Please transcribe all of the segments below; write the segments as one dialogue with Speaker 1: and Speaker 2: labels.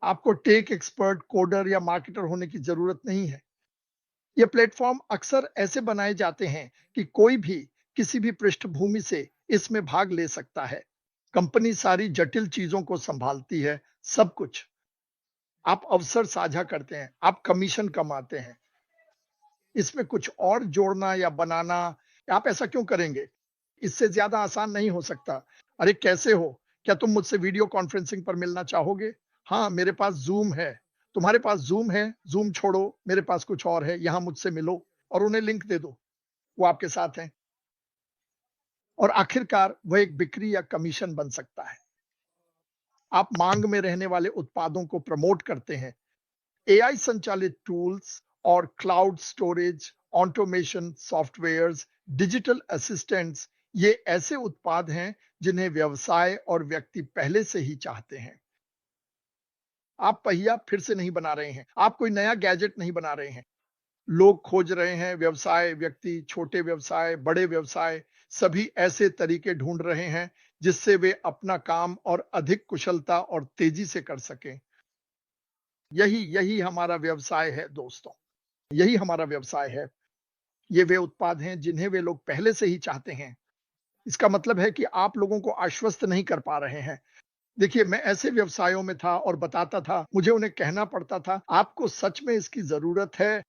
Speaker 1: आपको tech expert, coder या marketer होने की जरूरत नहीं है। ये प्लेटफॉर्म अक्सर ऐसे बनाए जाते हैं कि कोई भी किसी भी पृष्ठभूमि से इसमें भाग ले सकता है। कंपनी सारी जटिल चीजों को संभालती है, सब कुछ। आप अवसर साझा करते हैं, आप कमीशन कमाते हैं। इसमें कुछ और जोड़ना या बनाना, आप ऐसा क्यों करेंगे? इससे ज्यादा आसान नहीं हो सकता। अरे कैसे हो? क्या तुम मुझसे वीडियो कॉन्फ्रेंसिंग पर मिलना चाहोगे? हाँ, मेरे पास जूम है। तुम्हारे पास जूम है? जूम छोड़ो, मेरे पास कुछ और है, यहां मुझसे मिलो। और उन्हें लिंक दे दो, वो आपके साथ हैं। और आखिरकार वह एक बिक्री या कमीशन बन सकता है। आप मांग में रहने वाले उत्पादों को प्रमोट करते हैं। एआई संचालित टूल्स और cloud storage, automation softwares, digital assistants, ये ऐसे उत्पाद हैं जिन्हें व्यवसाय और व्यक्ति पहले से ही चाहते हैं। आप पहिया फिर से नहीं बना रहे हैं, आप कोई नया गैजेट नहीं बना रहे हैं। लोग खोज रहे हैं, व्यवसाय, व्यक्ति, छोटे व्यवसाय, बड़े व्यवसाय, सभी ऐसे तरीके ढूंढ रहे हैं जिससे वे अपना काम और अधिक कुशलता और तेजी से कर सकें। यही यही हमारा व्यवसाय है दोस्तों, यही हमारा व्यवसाय है। ये वे उत्पाद हैं जिन्हें वे लोग पहले से ही चाहते हैं। इसका मतलब है कि आप लोगों को आश्वस्त नहीं कर पा रहे हैं। देखिए, मैं ऐसे व्यवसायों में था और बताता था, मुझे उन्हें कहना पड़ता था, आपको सच में इसकी ज़रूरत है?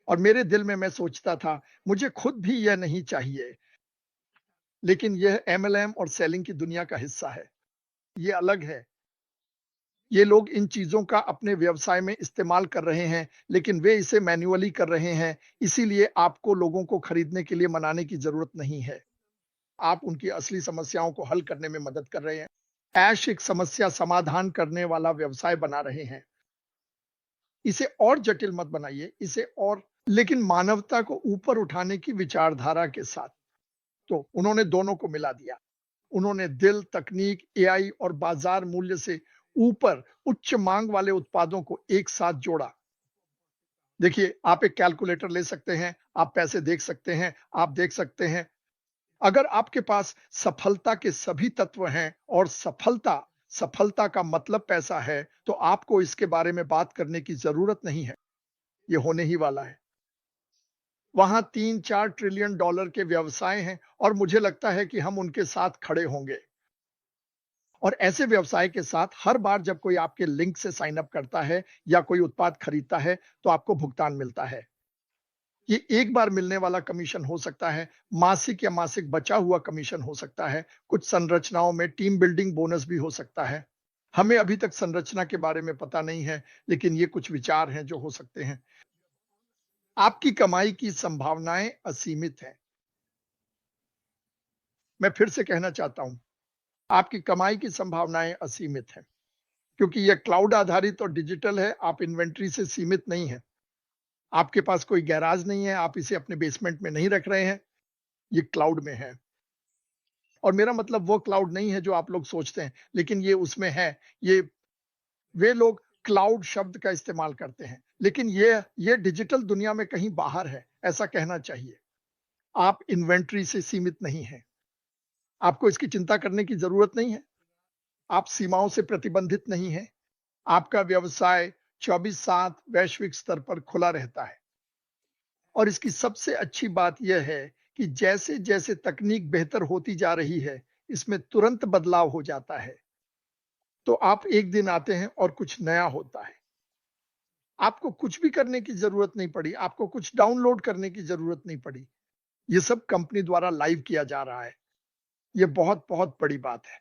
Speaker 1: और मेरे दिल में मैं सोचता था, मुझे खुद भी यह नहीं चाहिए। लेकिन यह एमएलएम और सेलिंग की दुनिया का हिस्सा है। ये अलग है। ये लोग इन चीज़ों का अपने व्यवसाय में इस्तेमाल कर रहे हैं, लेकिन वे इसे मैन्युअली कर रहे हैं, इसीलिए आपको लोगों को खरीदने के लिए मनाने की ज़रूरत नहीं है। आप उनकी असली समस्याओं को हल करने में मदद कर रहे हैं। ऐश एक समस्या समाधान करने वाला व्यवसाय बना रहे हैं। इसे और जटिल मत बनाइए, इसे और, लेकिन मानवता को ऊपर उठाने की विचारधारा के साथ। तो उन्होंने दोनों को मिला दिया। उन्होंने दिल, तकनीक, एआई और बाजार मूल्य से ऊपर उच्च मांग वाले उत्पादों को एक साथ जोड़ा। देखिए, आप एक कैलकुलेटर ले सकते हैं, आप पैसे देख सकते हैं, आप देख सकते हैं। अगर आपके पास सफलता के सभी तत्व हैं और सफलता सफलता का मतलब पैसा है, तो आपको इसके बारे में बात करने की जरूरत नहीं है। ये होने ही वाला है। वहां 3-4 ट्रिलियन डॉलर के व्यवसाय हैं और मुझे लगता है कि हम उनके साथ खड़े होंगे। और ऐसे व्यवसाय के साथ हर बार जब कोई आपके लिंक से साइन अप करता है या कोई उत्पाद खरीदता है, तो आपको भुगतान मिलता है। ये एक बार मिलने वाला कमीशन हो सकता है, मासिक या मासिक बचा हुआ कमीशन हो सकता है, कुछ संरचनाओं में टीम बिल्डिंग बोनस भी हो सकता है। हमें अभी तक संरचना के बारे में पता नहीं है, लेकिन ये कुछ विचार हैं जो हो सकते हैं। आपकी कमाई की संभावनाएं असीमित हैं। मैं फिर से कहना चाहता हूं, आपकी कमाई की संभावनाएं असीमित हैं, क्योंकि यह क्लाउड आधारित और डिजिटल है। आप इन्वेंट्री से सीमित नहीं है। आपके पास कोई गैराज नहीं है, आप इसे अपने बेसमेंट में नहीं रख रहे हैं, ये क्लाउड में है। और मेरा मतलब वो क्लाउड नहीं है जो आप लोग सोचते हैं, लेकिन ये उसमें है। ये वे लोग क्लाउड शब्द का इस्तेमाल करते हैं, लेकिन ये डिजिटल दुनिया में कहीं बाहर है, ऐसा कहना चाहिए। आप इन्वेंट्री से सीमित नहीं हैं। आपको इसकी चिंता करने की जरूरत नहीं है। आप सीमाओं से प्रतिबंधित नहीं हैं। आपका व्यवसाय 24/7 वैश्विक स्तर पर खुला रहता है। और इसकी सबसे अच्छी बात यह है कि जैसे जैसे तकनीक बेहतर होती जा रही है, इसमें तुरंत बदलाव हो जाता है। तो आप एक दिन आते हैं और कुछ नया होता है। आपको कुछ भी करने की जरूरत नहीं पड़ी, आपको कुछ डाउनलोड करने की जरूरत नहीं पड़ी। ये सब कंपनी द्वारा लाइव किया जा रहा है। ये बहुत बहुत बड़ी बात है।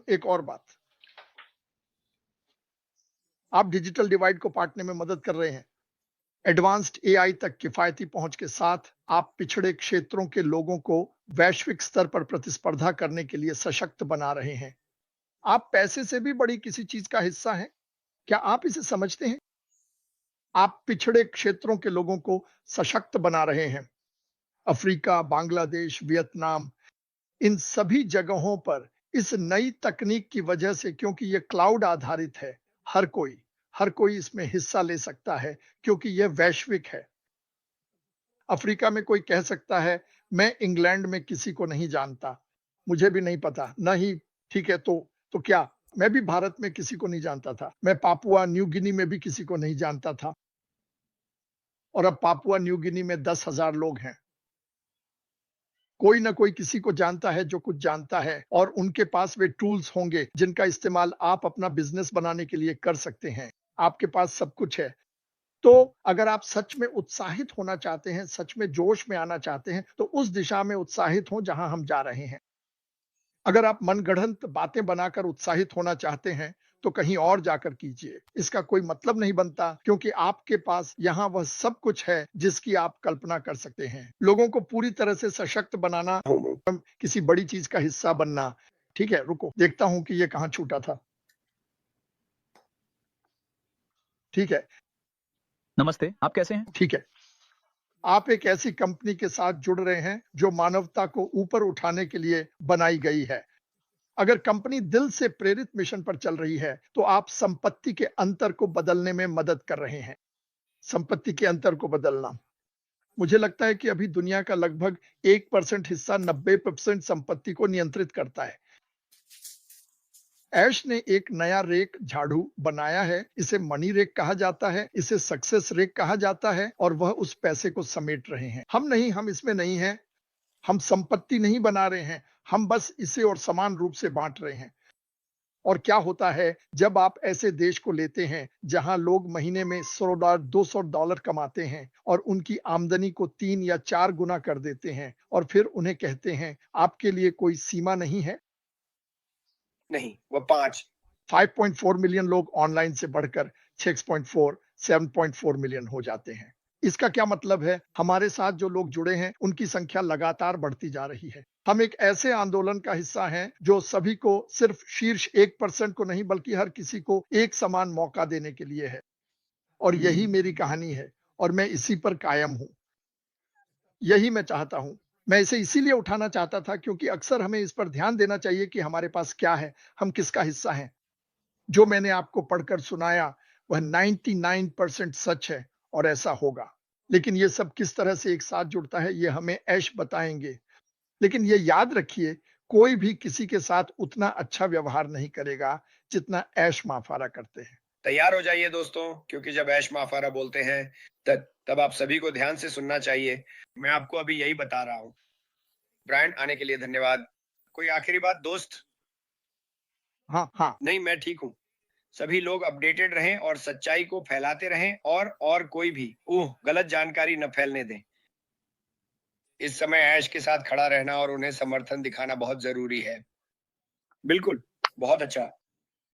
Speaker 1: एक और बात, आप डिजिटल डिवाइड को पाटने में मदद कर रहे हैं। एडवांस्ड एआई तक किफायती पहुंच के साथ आप पिछड़े क्षेत्रों के लोगों को वैश्विक स्तर पर प्रतिस्पर्धा करने के लिए सशक्त बना रहे हैं। आप पैसे से भी बड़ी किसी चीज का हिस्सा हैं। क्या आप इसे समझते हैं? आप पिछड़े क्षेत्रों के लोगों को सशक्त बना रहे हैं। अफ्रीका, बांग्लादेश, वियतनाम, इन सभी जगहों पर इस नई तकनीक की वजह से, क्योंकि यह क्लाउड आधारित है, हर कोई इसमें हिस्सा ले सकता है, क्योंकि यह वैश्विक है। अफ्रीका में कोई कह सकता है, मैं इंग्लैंड में किसी को नहीं जानता, मुझे भी नहीं पता, ना ही, ठीक है, तो क्या? मैं भी भारत में किसी को नहीं जानता था। मैं पापुआ न्यू गिनी में भी किसी को नहीं जानता था। और अब पापुआ न्यू गिनी में 10,000 लोग हैं। कोई ना कोई किसी को जानता है जो कुछ जानता है और उनके पास वे टूल्स होंगे जिनका इस्तेमाल आप अपना बिजनेस बनाने के लिए कर सकते हैं। आपके पास सब कुछ है। तो अगर आप सच में उत्साहित होना चाहते हैं, सच में जोश में आना चाहते हैं, तो उस दिशा में उत्साहित हों जहां हम जा रहे हैं। अगर आप मनगढ़ंत बातें बनाकर उत्साहित होना चाहते हैं, तो कहीं और जाकर कीजिए। इसका कोई मतलब नहीं बनता क्योंकि आपके पास यहाँ वह सब कुछ है जिसकी आप कल्पना कर सकते हैं। लोगों को पूरी तरह से सशक्त बनाना, किसी बड़ी चीज का हिस्सा बनना। ठीक है, रुको, देखता हूं कि ये कहाँ छूटा था। ठीक है,
Speaker 2: नमस्ते, आप कैसे हैं?
Speaker 1: ठीक है। आप एक ऐसी कंपनी के साथ जुड़ रहे हैं जो मानवता को ऊपर उठाने के लिए बनाई गई है। अगर कंपनी दिल से प्रेरित मिशन पर चल रही है, तो आप संपत्ति के अंतर को बदलने में मदद कर रहे हैं। संपत्ति के अंतर को बदलना। मुझे लगता है कि अभी दुनिया का लगभग 1% हिस्सा 90% संपत्ति को नियंत्रित करता है। ऐश ने एक नया रेक झाड़ू बनाया है। इसे मनी रेक कहा जाता है, इसे सक्सेस रेक कहा जाता है और वह उस पैसे को समेट रहे हैं। हम इसमें नहीं हैं। हम संपत्ति नहीं बना रहे हैं, हम बस इसे और समान रूप से बांट रहे हैं। और क्या होता है जब आप ऐसे देश को लेते हैं जहां लोग महीने में $100 $200 कमाते हैं और उनकी आमदनी को 3 या 4 गुना कर देते हैं और फिर उन्हें कहते हैं आपके लिए कोई सीमा नहीं है।
Speaker 3: नहीं, वो 5
Speaker 1: 5.4 मिलियन लोग ऑनलाइन से बढ़कर 6.4 7.4 मिलियन हो जाते हैं। इसका क्या मतलब है? हमारे साथ जो लोग जुड़े हैं उनकी संख्या लगातार बढ़ती जा रही है। हम एक ऐसे आंदोलन का हिस्सा हैं जो सभी को, सिर्फ शीर्ष 1% को नहीं बल्कि हर किसी को एक समान मौका देने के लिए है। और यही मेरी कहानी है और मैं इसी पर कायम हूं। यही मैं चाहता हूं। मैं इसे इसीलिए उठाना चाहता था क्योंकि अक्सर हमें इस पर ध्यान देना चाहिए कि हमारे पास क्या है, हम किसका हिस्सा हैं। जो मैंने आपको पढ़कर सुनाया वह 99% सच है और ऐसा होगा। लेकिन ये सब किस तरह से एक साथ जुड़ता है ये हमें ऐश बताएंगे। लेकिन ये याद रखिए, कोई भी किसी के साथ उतना अच्छा व्यवहार नहीं करेगा जितना ऐश माफारा करते हैं।
Speaker 3: तैयार हो जाइए दोस्तों, क्योंकि जब ऐश माफारा बोलते हैं तब आप सभी को ध्यान से सुनना चाहिए। मैं आपको अभी यही बता रहा हूँ। ब्रायन, आने के लिए धन्यवाद। कोई आखिरी बात दोस्त?
Speaker 1: हाँ हाँ,
Speaker 3: नहीं, मैं ठीक हूँ। सभी लोग अपडेटेड रहें और सच्चाई को फैलाते रहें और कोई भी गलत जानकारी न फैलने दें। इस समय ऐश के साथ खड़ा रहना और उन्हें समर्थन दिखाना बहुत जरूरी है। बिल्कुल, बहुत अच्छा।